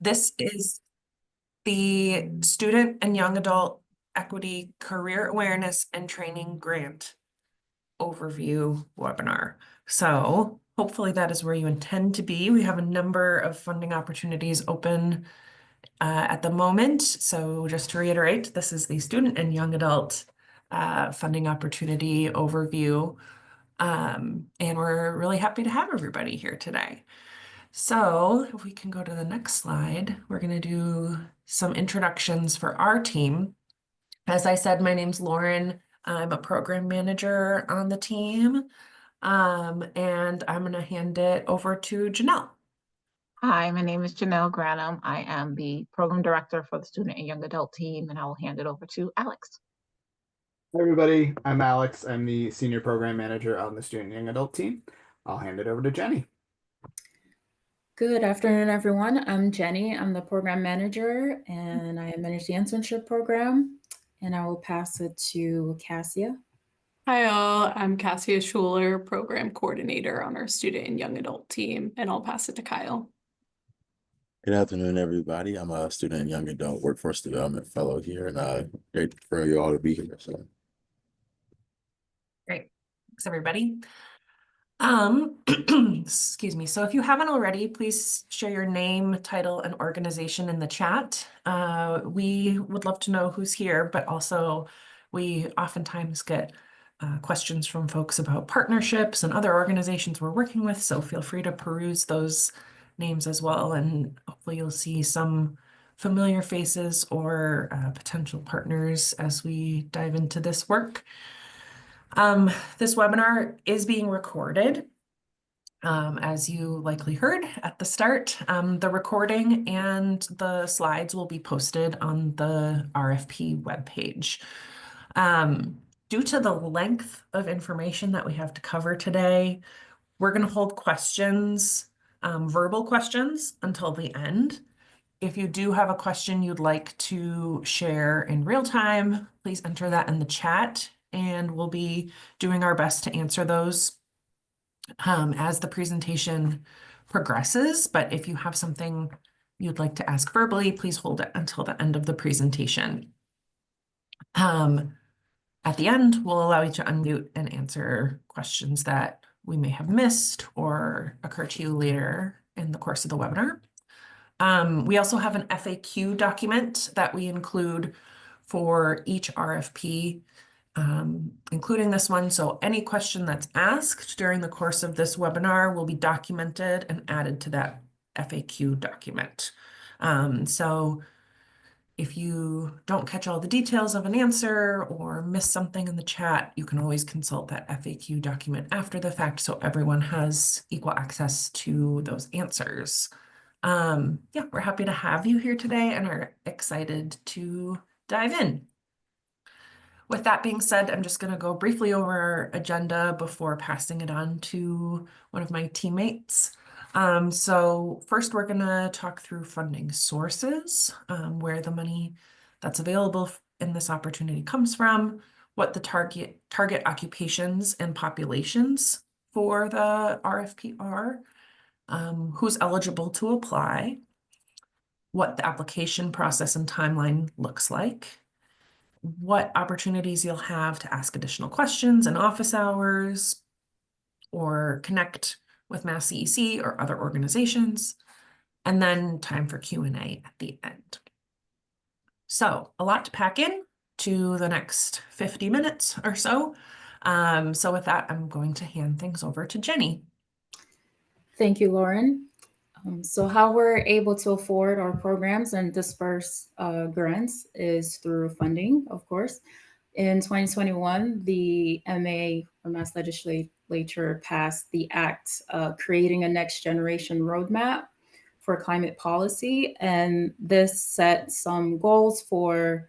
This is the Student and Young Adult Equity Career Awareness and Training Grant Overview webinar. So hopefully that is where you intend to be. We have a number of funding opportunities open at the moment. So just to reiterate, this is the Student and Young Adult Funding Opportunity Overview. And we're really happy to have everybody here today. So if we can go to the next slide, we're going to do some introductions for our team. As I said, my name's Lauren. I'm a program manager on the team. And I'm going to hand it over to Janelle. Hi, my name is Janelle Granum. I am the program director for the student and young adult team, and I will hand it over to Alex. Hi, everybody. I'm Alex. I'm the senior program manager on the student and young adult team. I'll hand it over to Jenny. Good afternoon, everyone. I'm Jenny. I'm the program manager, and I manage the internship program. And I will pass it to Cassia. Hi all, I'm Cassia Schuler, program coordinator on our student and young adult team, and I'll pass it to Kyle. Good afternoon, everybody. I'm a student and young adult workforce development fellow here, and great for you all to be here. So Great. Thanks, everybody. Excuse me. So if you haven't already, please share your name, title, and organization in the chat. We would love to know who's here, but also we oftentimes get questions from folks about partnerships and other organizations we're working with. So feel free to peruse those names as well. And hopefully you'll see some familiar faces or potential partners as we dive into this work. This webinar is being recorded. As you likely heard at the start, the recording and the slides will be posted on the RFP webpage. Due to the length of information that we have to cover today, we're going to hold questions, verbal questions, until the end. If you do have a question you'd like to share in real time, please enter that in the chat, and we'll be doing our best to answer those as the presentation progresses. But if you have something you'd like to ask verbally, please hold it until the end of the presentation. At the end, we'll allow you to unmute and answer questions that we may have missed or occur to you later in the course of the webinar. We also have an FAQ document that we include for each RFP, including this one. So any question that's asked during the course of this webinar will be documented and added to that FAQ document. So if you don't catch all the details of an answer or miss something in the chat, you can always consult that FAQ document after the fact so everyone has equal access to those answers. Yeah, we're happy to have you here today and are excited to dive in. With that being said, I'm just going to go briefly over our agenda before passing it on to one of my teammates. So first, we're going to talk through funding sources, where the money that's available in this opportunity comes from, what the target occupations and populations for the RFP are, who's eligible to apply, what the application process and timeline looks like, what opportunities you'll have to ask additional questions in office hours or connect with Mass CEC or other organizations, and then time for Q&A at the end. So a lot to pack in to the next 50 minutes or so. So with that, I'm going to hand things over to Jenny. Thank you, Lauren. So how we're able to afford our programs and disperse grants is through funding, of course. In 2021, the MA, or Mass Legislature, passed the act creating a next generation roadmap for climate policy. And this set some goals for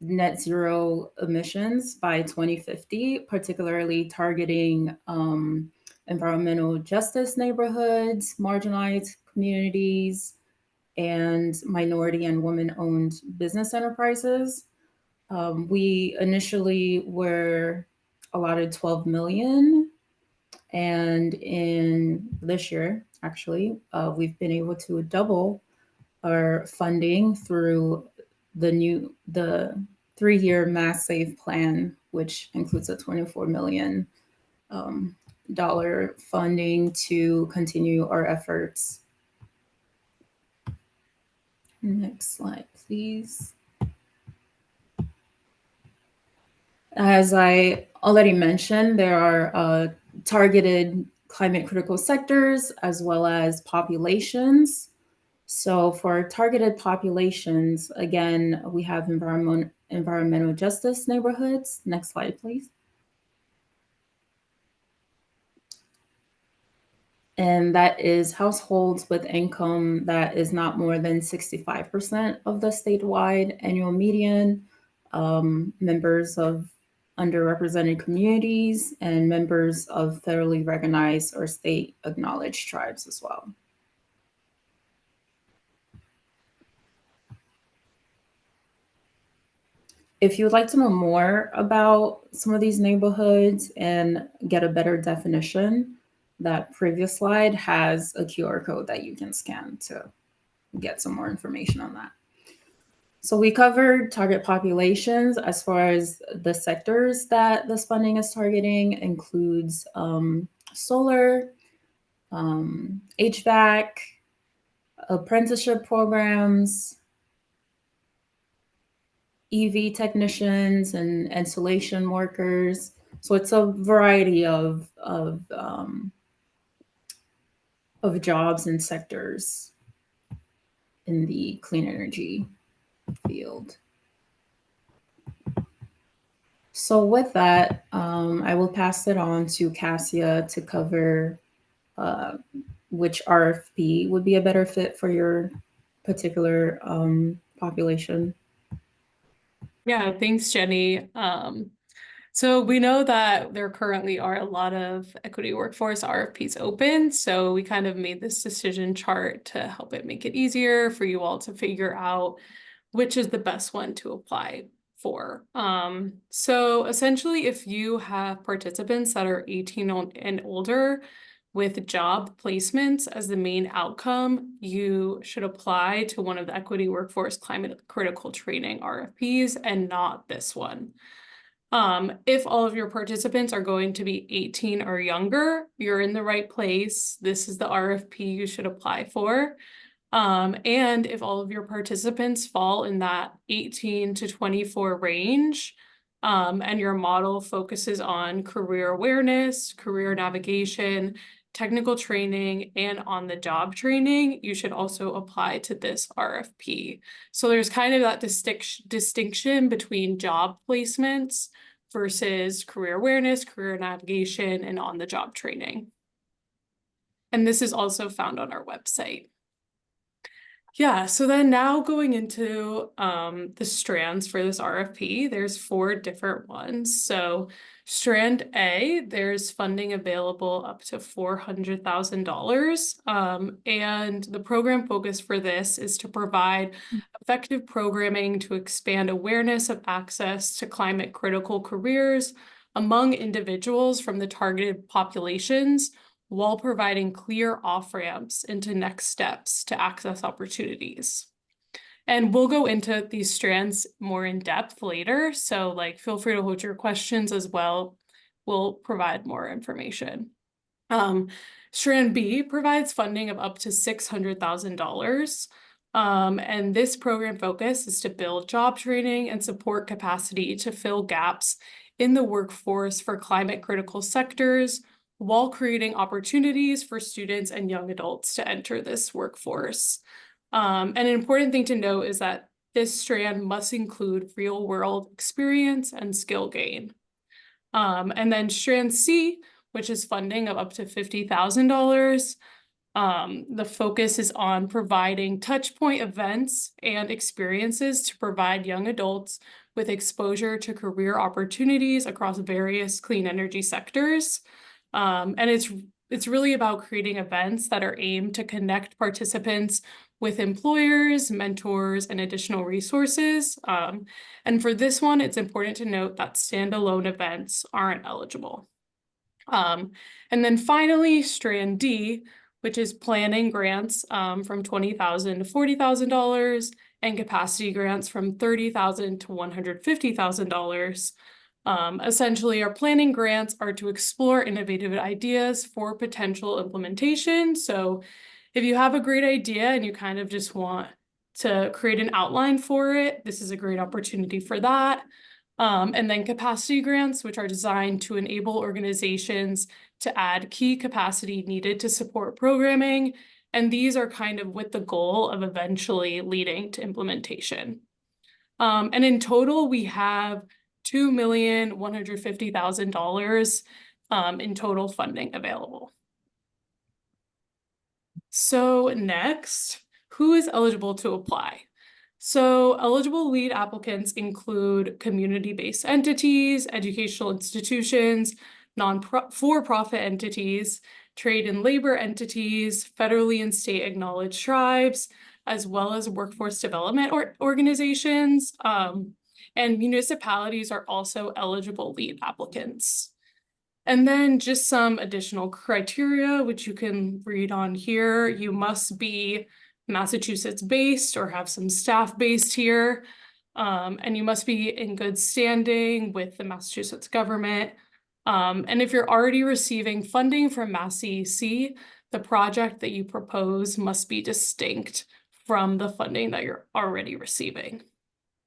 net zero emissions by 2050, particularly targeting environmental justice neighborhoods, marginalized communities, and minority and women-owned business enterprises. We initially were allotted 12 million, and in this year, actually, we've been able to double our funding through the 3-year Mass Save plan, which includes a $24 million dollar funding to continue our efforts. Next slide, please. As I already mentioned, there are targeted climate critical sectors as well as populations. So for targeted populations, again, we have environmental justice neighborhoods. Next slide, please. And that is households with income that is not more than 65% of the statewide annual median, members of underrepresented communities, and members of federally recognized or state acknowledged tribes as well. If you would like to know more about some of these neighborhoods and get a better definition, that previous slide has a QR code that you can scan to get some more information on that. So we covered target populations as far as the sectors that this funding is targeting includes solar, HVAC, apprenticeship programs, EV technicians and installation workers. So it's a variety of jobs and sectors in the clean energy field. So with that, I will pass it on to Cassia to cover which RFP would be a better fit for your particular population. Yeah, thanks, Jenny. So we know that there currently are a lot of equity workforce RFPs open. So we kind of made this decision chart to help it make it easier for you all to figure out which is the best one to apply for. So essentially, if you have participants that are 18 and older with job placements as the main outcome, you should apply to one of the equity workforce climate critical training RFPs and not this one. If all of your participants are going to be 18 or younger, you're in the right place. This is the RFP you should apply for. And if all of your participants fall in that 18 to 24 range, and your model focuses on career awareness, career navigation, technical training, and on-the-job training, you should also apply to this RFP. So there's kind of that distinction between job placements versus career awareness, career navigation, and on-the-job training. And this is also found on our website. Yeah, so then now going into the strands for this RFP, there's 4 different ones. So strand A, there's funding available up to $400,000. And the program focus for this is to provide effective programming to expand awareness of access to climate critical careers among individuals from the targeted populations, while providing clear off-ramps into next steps to access opportunities. And we'll go into these strands more in depth later, so feel free to hold your questions as well. We'll provide more information. Strand B provides funding of up to $600,000. And this program focus is to build job training and support capacity to fill gaps in the workforce for climate critical sectors, while creating opportunities for students and young adults to enter this workforce. And an important thing to note is that this strand must include real-world experience and skill gain. And then strand C, which is funding of up to $50,000, the focus is on providing touchpoint events and experiences to provide young adults with exposure to career opportunities across various clean energy sectors. And it's really about creating events that are aimed to connect participants with employers, mentors, and additional resources. And for this one, it's important to note that standalone events aren't eligible. And then finally, strand D, which is planning grants from $20,000 to $40,000 and capacity grants from $30,000 to $150,000. Essentially, our planning grants are to explore innovative ideas for potential implementation. So if you have a great idea and you kind of just want to create an outline for it, this is a great opportunity for that. And then capacity grants, which are designed to enable organizations to add key capacity needed to support programming. And these are kind of with the goal of eventually leading to implementation. And in total, we have $2,150,000 in total funding available. So next, who is eligible to apply? So eligible lead applicants include community-based entities, educational institutions, for-profit entities, trade and labor entities, federally and state acknowledged tribes, as well as workforce development organizations. And municipalities are also eligible lead applicants. And then just some additional criteria, which you can read on here. You must be Massachusetts based or have some staff based here. And you must be in good standing with the Massachusetts government. And if you're already receiving funding from Mass CEC, the project that you propose must be distinct from the funding that you're already receiving.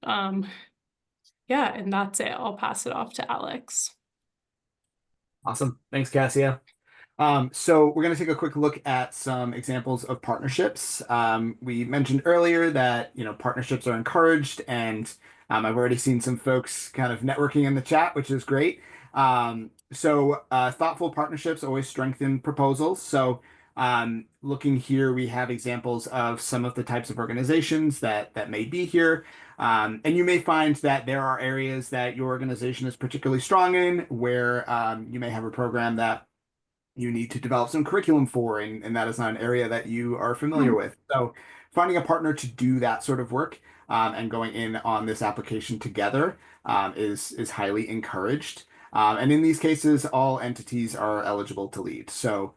Yeah, and that's it. I'll pass it off to Alex. Awesome. Thanks, Cassia. So we're going to take a quick look at some examples of partnerships. We mentioned earlier that, partnerships are encouraged, and I've already seen some folks kind of networking in the chat, which is great. Thoughtful partnerships always strengthen proposals. So looking here, we have examples of some of the types of organizations that may be here. And you may find that there are areas that your organization is particularly strong in, where you may have a program that you need to develop some curriculum for, and that is not an area that you are familiar with. So finding a partner to do that sort of work and going in on this application together is highly encouraged. And in these cases, all entities are eligible to lead. So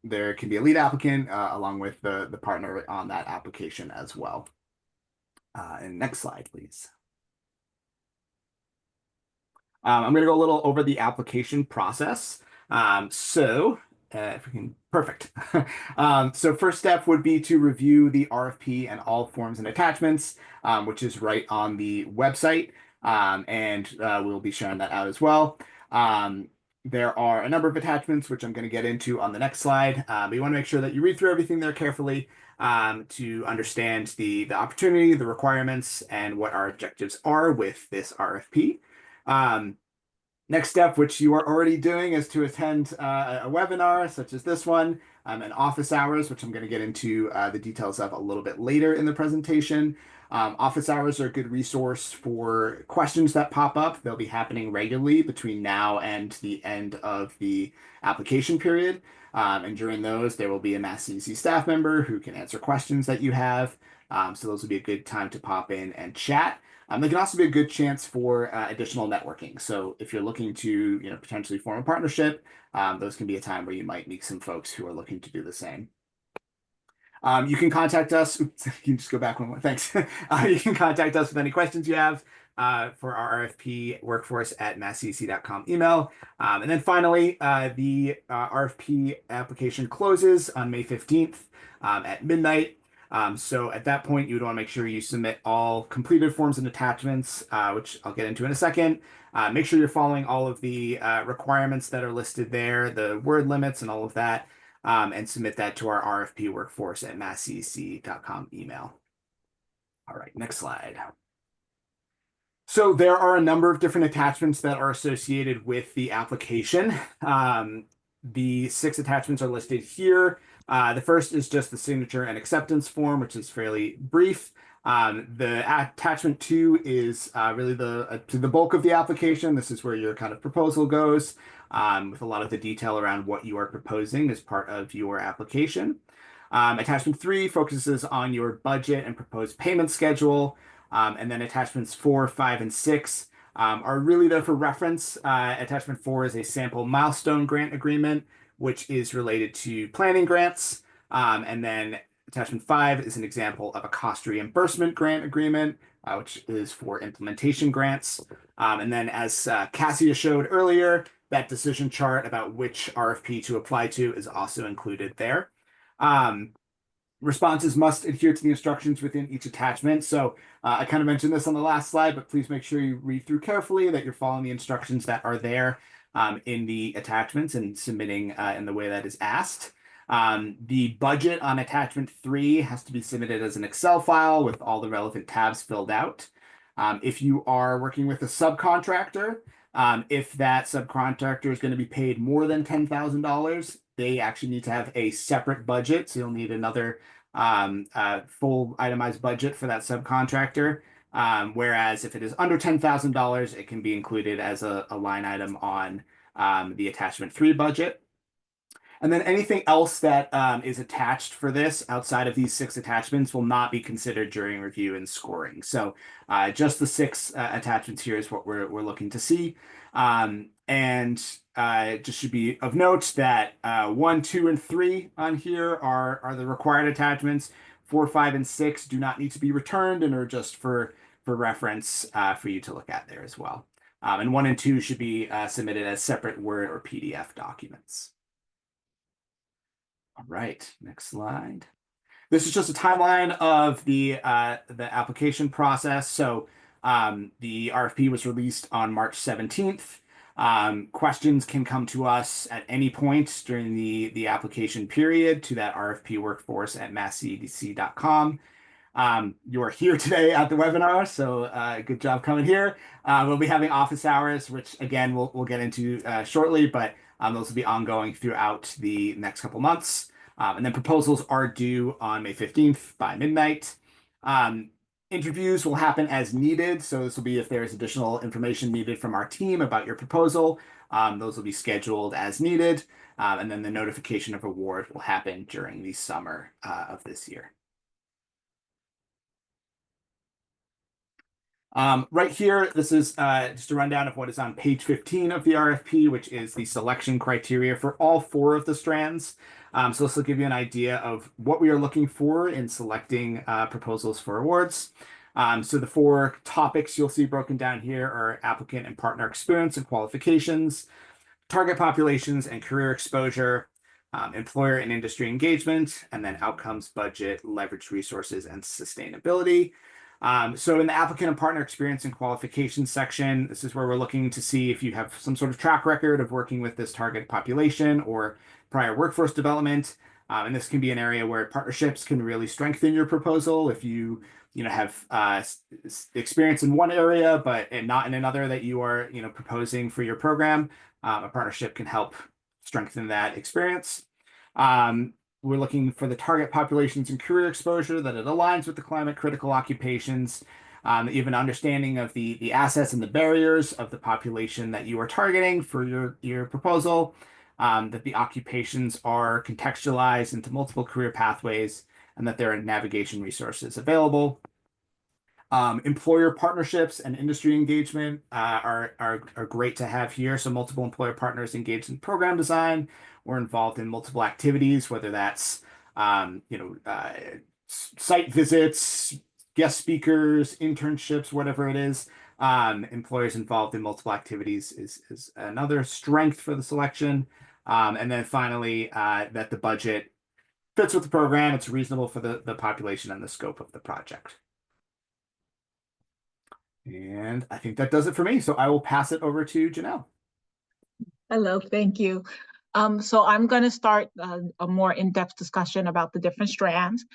there can be a lead applicant along with the partner on that application as well. And next slide, please. I'm going to go a little over the application process. If we can, perfect. So first step would be to review the RFP and all forms and attachments, which is right on the website. And we'll be sharing that out as well. There are a number of attachments, which I'm going to get into on the next slide. But you want to make sure that you read through everything there carefully to understand the opportunity, the requirements, and what our objectives are with this RFP. Next step, which you are already doing, is to attend a webinar such as this one, and office hours, which I'm going to get into the details of a little bit later in the presentation. Office hours are a good resource for questions that pop up. They'll be happening regularly between now and the end of the application period. And during those, there will be a Mass CEC staff member who can answer questions that you have. So those will be a good time to pop in and chat. They can also be a good chance for additional networking. So if you're looking to, potentially form a partnership, those can be a time where you might meet some folks who are looking to do the same. You can contact us. Oops, you can just go back one more. Thanks. You can contact us with any questions you have for our RFP workforce at masscec.com email. And then finally, the RFP application closes on May 15th at midnight. So at that point, you would want to make sure you submit all completed forms and attachments, which I'll get into in a second. Make sure you're following all of the requirements that are listed there, the word limits and all of that, and submit that to our RFP workforce at masscec.com email. All right, next slide. So there are a number of different attachments that are associated with the application. The 6 attachments are listed here. The first is just the signature and acceptance form, which is fairly brief. The attachment 2 is really the bulk of the application. This is where your kind of proposal goes, with a lot of the detail around what you are proposing as part of your application. Attachment 3 focuses on your budget and proposed payment schedule. And then attachments 4, 5, and 6 are really there for reference. Attachment 4 is a sample milestone grant agreement, which is related to planning grants. And then attachment 5 is an example of a cost reimbursement grant agreement, which is for implementation grants. And then as Cassia showed earlier, that decision chart about which RFP to apply to is also included there. Responses must adhere to the instructions within each attachment. So I kind of mentioned this on the last slide, but please make sure you read through carefully, that you're following the instructions that are there in the attachments and submitting in the way that is asked. The budget on attachment 3 has to be submitted as an Excel file with all the relevant tabs filled out. If you are working with a subcontractor, if that subcontractor is going to be paid more than $10,000, they actually need to have a separate budget. So you'll need another full itemized budget for that subcontractor. Whereas if it is under $10,000, it can be included as a line item on the attachment 3 budget. And then anything else that is attached for this outside of these 6 attachments will not be considered during review and scoring. So just the 6 attachments here is what we're looking to see. And just should be of note that 1, 2, and 3 on here are the required attachments. 4, 5, and 6 do not need to be returned and are just for reference for you to look at there as well. And 1 and 2 should be submitted as separate Word or PDF documents. All right, next slide. This is just a timeline of the application process. So the RFP was released on March 17th. Questions can come to us at any point during the application period to that RFP workforce at masscdc.com. You are here today at the webinar, so good job coming here. We'll be having office hours, which again we'll get into shortly, but those will be ongoing throughout the next couple months. And then proposals are due on May 15th by midnight. Interviews will happen as needed. So this will be if there is additional information needed from our team about your proposal. Those will be scheduled as needed. And then the notification of award will happen during the summer of this year. Right here, this is just a rundown of what is on page 15 of the RFP, which is the selection criteria for all 4 of the strands. So this will give you an idea of what we are looking for in selecting proposals for awards. So the 4 topics you'll see broken down here are applicant and partner experience and qualifications, target populations and career exposure, employer and industry engagement, and then outcomes, budget, leverage resources, and sustainability. So in the applicant and partner experience and qualifications section, this is where we're looking to see if you have some sort of track record of working with this target population or prior workforce development. And this can be an area where partnerships can really strengthen your proposal. If you have experience in one area, but not in another that you are, proposing for your program, a partnership can help strengthen that experience. We're looking for the target populations and career exposure, that it aligns with the climate critical occupations, that you have an understanding of the assets and the barriers of the population that you are targeting for your proposal, that the occupations are contextualized into multiple career pathways, and that there are navigation resources available. Employer partnerships and industry engagement are great to have here. So multiple employer partners engaged in program design or involved in multiple activities, whether that's site visits, guest speakers, internships, whatever it is. Employers involved in multiple activities is another strength for the selection. And then finally, that the budget fits with the program. It's reasonable for the population and the scope of the project. And I think that does it for me. So I will pass it over to Janelle. Hello, thank you. So I'm going to start a more in-depth discussion about the different strands.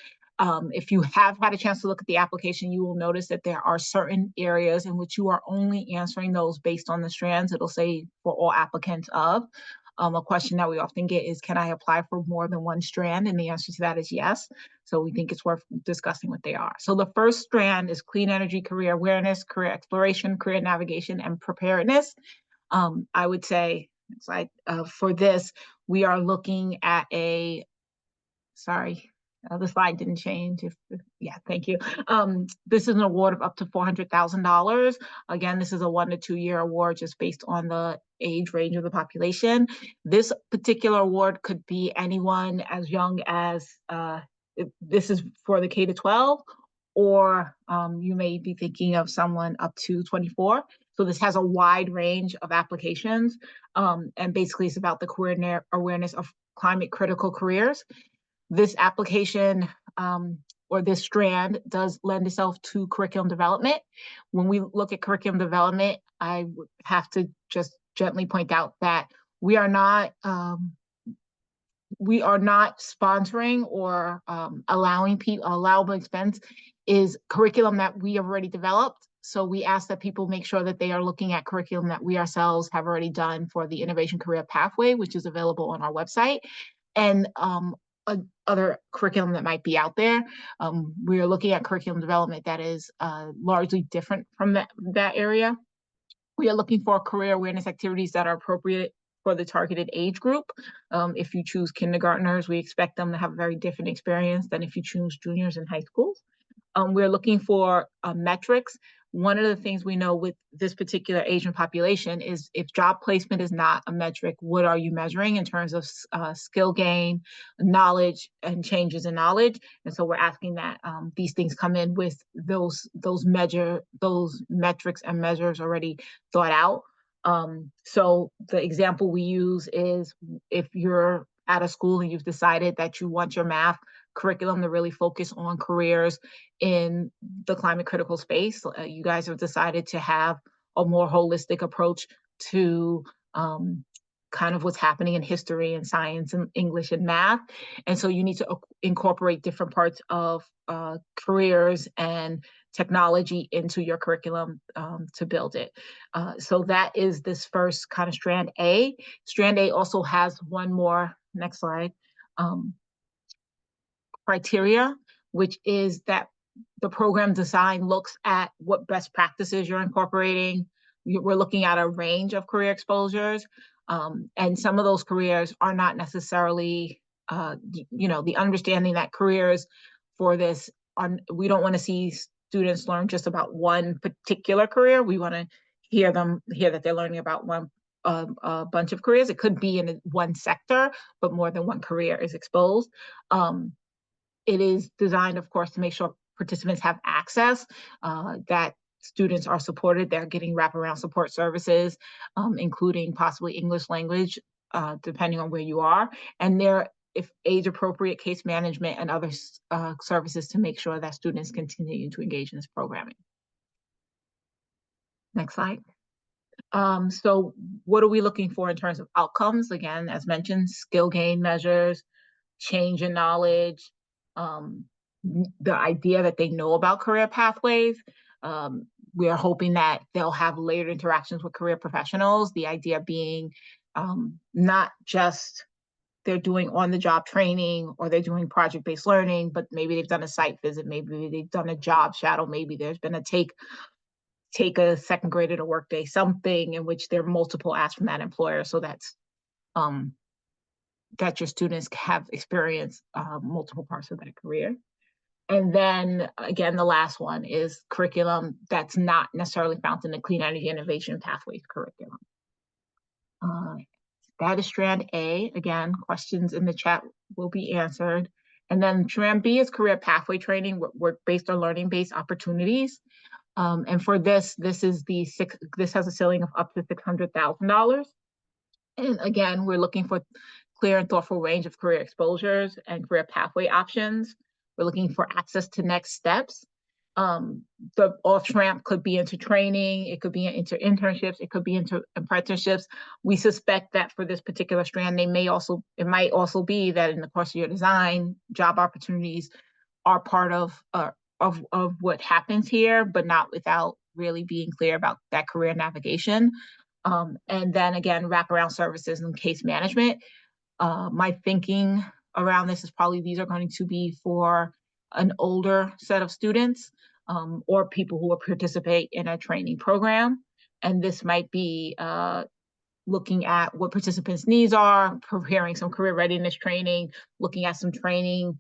If you have had a chance to look at the application, you will notice that there are certain areas in which you are only answering those based on the strands. It'll say for all applicants of. A question that we often get is, can I apply for more than one strand? And the answer to that is yes. So we think it's worth discussing what they are. So the first strand is clean energy, career awareness, career exploration, career navigation, and preparedness. I would say, it's like for this, we are looking at The slide didn't change. Yeah, thank you. This is an award of up to $400,000. Again, this is a 1 to 2 year award just based on the age range of the population. This particular award could be anyone as young as, this is for the K to 12, or you may be thinking of someone up to 24. So this has a wide range of applications, and basically it's about the career awareness of climate critical careers. This application or this strand does lend itself to curriculum development. When we look at curriculum development, I would have to just gently point out that we are not sponsoring or allowable expense is curriculum that we have already developed. So we ask that people make sure that they are looking at curriculum that we ourselves have already done for the Innovation Career Pathway, which is available on our website, and other curriculum that might be out there. We are looking at curriculum development that is largely different from that area. We are looking for career awareness activities that are appropriate for the targeted age group. If you choose kindergartners, we expect them to have a very different experience than if you choose juniors in high schools. We're looking for metrics. One of the things we know with this particular Asian population is if job placement is not a metric, what are you measuring in terms of skill gain, knowledge, and changes in knowledge? And so we're asking that these things come in with those metrics and measures already thought out. So the example we use is if you're at a school and you've decided that you want your math curriculum to really focus on careers in the climate critical space, you guys have decided to have a more holistic approach to kind of what's happening in history and science and English and math. And so you need to incorporate different parts of careers and technology into your curriculum to build it. So that is this first kind of strand A. Strand A also has one more, next slide, criteria, which is that the program design looks at what best practices you're incorporating. We're looking at a range of career exposures, and some of those careers are not necessarily, the understanding that careers for this, we don't want to see students learn just about one particular career. We want to hear that they're learning about a bunch of careers. It could be in one sector, but more than one career is exposed. It is designed, of course, to make sure participants have access, that students are supported. They're getting wraparound support services, including possibly English language, depending on where you are. And if age-appropriate case management and other services to make sure that students continue to engage in this programming. Next slide. So what are we looking for in terms of outcomes? Again, as mentioned, skill gain measures, change in knowledge, the idea that they know about career pathways. We are hoping that they'll have layered interactions with career professionals. The idea being not just they're doing on-the-job training or they're doing project-based learning, but maybe they've done a site visit, maybe they've done a job shadow, maybe there's been a take a second grade at a work day, something in which there are multiple asks from that employer. So that's that your students have experienced multiple parts of their career. And then again, the last one is curriculum that's not necessarily found in the Clean Energy Innovation Pathways curriculum. That is strand A. Again, questions in the chat will be answered. And then strand B is career pathway training, work-based or learning-based opportunities. And for this has a ceiling of up to $600,000. And again, we're looking for clear and thoughtful range of career exposures and career pathway options. We're looking for access to next steps. The off-ramp could be into training, it could be into internships, it could be into apprenticeships. We suspect that for this particular strand, it might also be that in the course of your design, job opportunities are part of what happens here, but not without really being clear about that career navigation. And then again, wraparound services and case management. My thinking around this is probably these are going to be for an older set of students or people who will participate in a training program. And this might be looking at what participants' needs are, preparing some career readiness training, looking at some training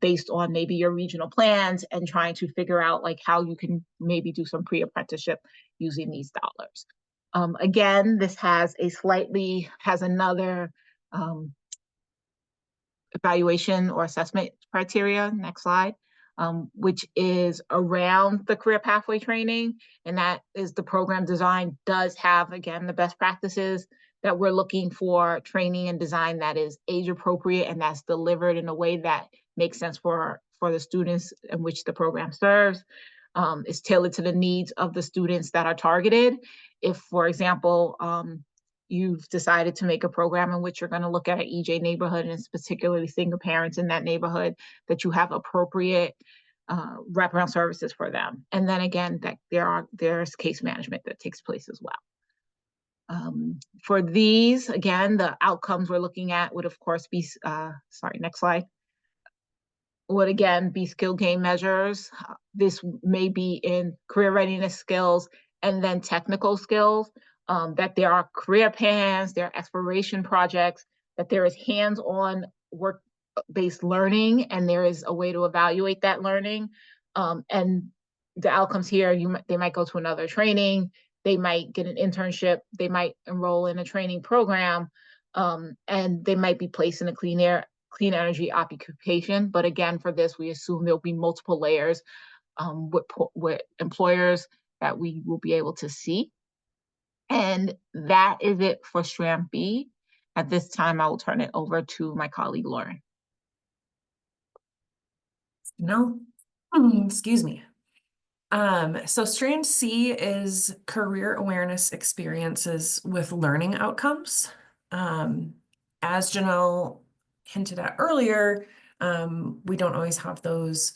based on maybe your regional plans and trying to figure out like how you can maybe do some pre-apprenticeship using these dollars. Again, this has another evaluation or assessment criteria, next slide, which is around the career pathway training. And that is the program design does have, again, the best practices that we're looking for training and design that is age appropriate and that's delivered in a way that makes sense for the students in which the program serves. Is tailored to the needs of the students that are targeted. If, for example, you've decided to make a program in which you're going to look at an EJ neighborhood and particularly single parents in that neighborhood, that you have appropriate wraparound services for them. And then again, that there's case management that takes place as well. For these, again, the outcomes we're looking at would of course be, sorry, next slide, would again be skill gain measures. This may be in career readiness skills and then technical skills, that there are career plans, there are exploration projects, that there is hands-on work-based learning, and there is a way to evaluate that learning. And the outcomes here, they might go to another training, they might get an internship, they might enroll in a training program, and they might be placed in a clean energy occupation. But again, for this, we assume there'll be multiple layers with employers that we will be able to see. And that is it for Strand B. At this time, I will turn it over to my colleague, Lauren. No, excuse me. So Strand C is career awareness experiences with learning outcomes. As Janelle hinted at earlier, we don't always have those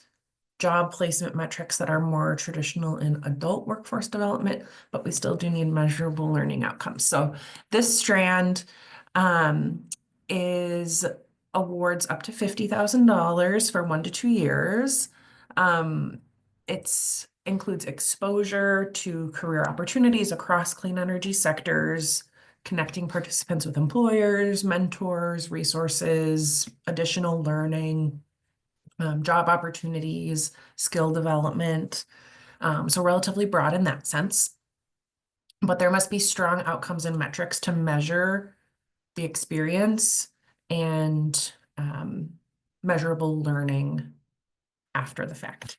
job placement metrics that are more traditional in adult workforce development, but we still do need measurable learning outcomes. So this strand is awards up to $50,000 for 1 to 2 years. It includes exposure to career opportunities across clean energy sectors, connecting participants with employers, mentors, resources, additional learning, job opportunities, skill development. So relatively broad in that sense. But there must be strong outcomes and metrics to measure the experience and measurable learning after the fact.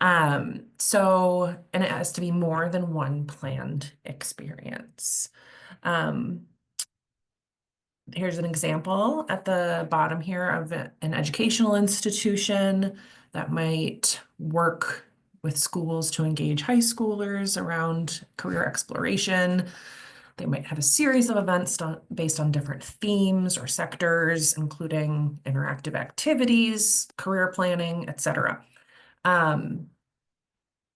And it has to be more than one planned experience. Here's an example at the bottom here of an educational institution that might work with schools to engage high schoolers around career exploration. They might have a series of events based on different themes or sectors, including interactive activities, career planning, etc.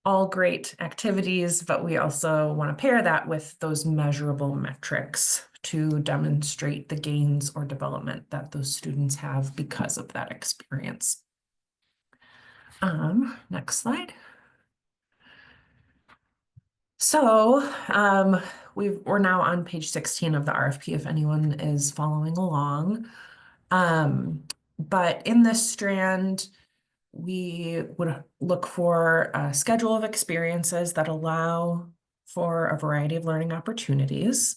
All great activities, but we also want to pair that with those measurable metrics to demonstrate the gains or development that those students have because of that experience. Next slide. So we're now on page 16 of the RFP if anyone is following along. But in this strand, we would look for a schedule of experiences that allow for a variety of learning opportunities,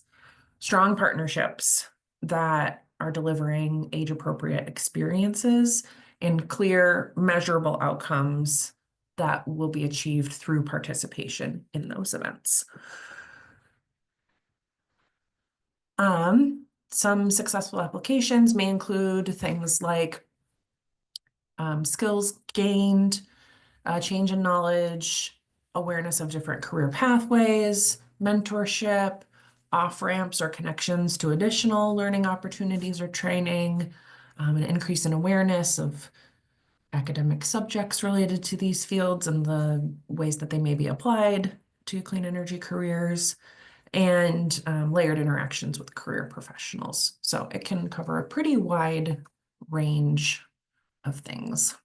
strong partnerships that are delivering age-appropriate experiences, and clear, measurable outcomes that will be achieved through participation in those events. Some successful applications may include things like skills gained, change in knowledge, awareness of different career pathways, mentorship, off-ramps or connections to additional learning opportunities or training, an increase in awareness of academic subjects related to these fields and the ways that they may be applied to clean energy careers, and layered interactions with career professionals. So it can cover a pretty wide range of things.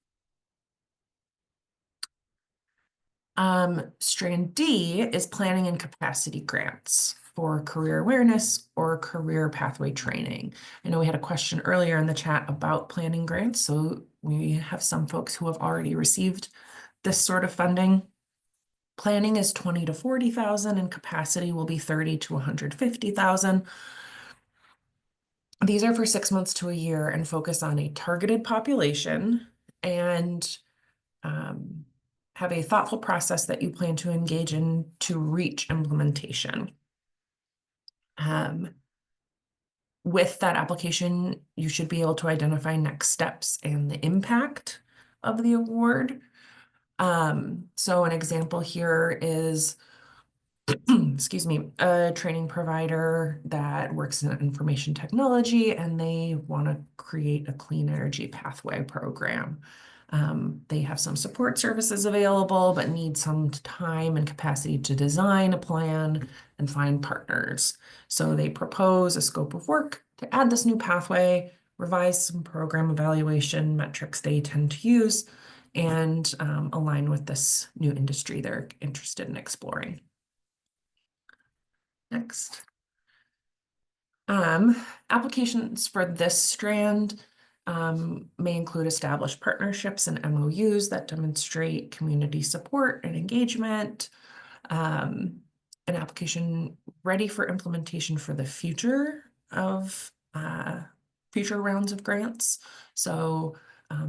Strand D is planning and capacity grants for career awareness or career pathway training. I know we had a question earlier in the chat about planning grants, so We have some folks who have already received this sort of funding. Planning is 20 to 40,000 and capacity will be 30 to 150,000. These are for 6 months to a year and focus on a targeted population and have a thoughtful process that you plan to engage in to reach implementation. With that application, you should be able to identify next steps and the impact of the award. So an example here is excuse me, a training provider that works in information technology and they want to create a clean energy pathway program. They have some support services available, but need some time and capacity to design a plan and find partners. So they propose a scope of work to add this new pathway, revise some program evaluation metrics they tend to use, and align with this new industry they're interested in exploring. Next. Applications for this strand may include established partnerships and MOUs that demonstrate community support and engagement. An application ready for implementation for the future of future rounds of grants. So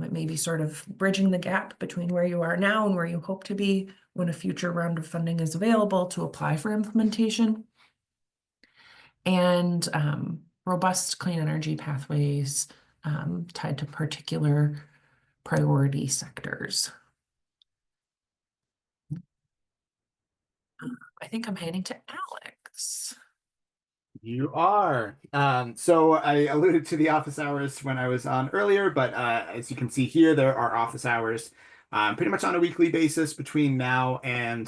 it may be sort of bridging the gap between where you are now and where you hope to be when a future round of funding is available to apply for implementation. And robust clean energy pathways tied to particular priority sectors. I think I'm handing to Alex. You are. So I alluded to the office hours when I was on earlier, but as you can see here, there are office hours pretty much on a weekly basis between now and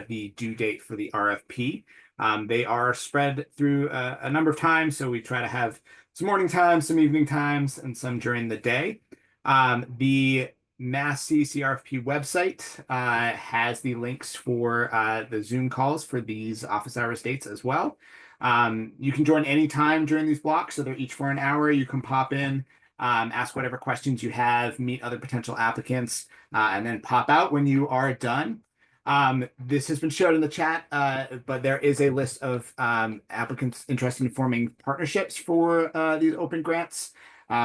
the due date for the RFP. They are spread through a number of times, so we try to have some morning times, some evening times, and some during the day. The Mass CRFP website has the links for the Zoom calls for these office hours dates as well. You can join any time during these blocks, so they're each for an hour. You can pop in, ask whatever questions you have, meet other potential applicants, and then pop out when you are done. This has been shared in the chat, but there is a list of applicants interested in forming partnerships for these open grants,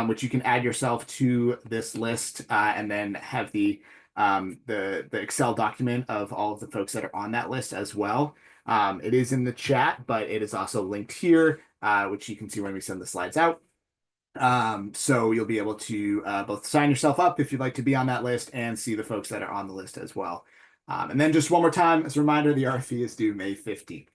which you can add yourself to this list and then have the Excel document of all of the folks that are on that list as well. It is in the chat, but it is also linked here, which you can see when we send the slides out. So you'll be able to both sign yourself up if you'd like to be on that list and see the folks that are on the list as well. And then just one more time, as a reminder, the RFP is due May 15th.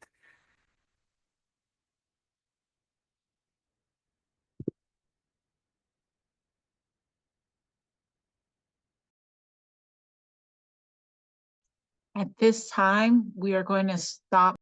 At this time, we are going to stop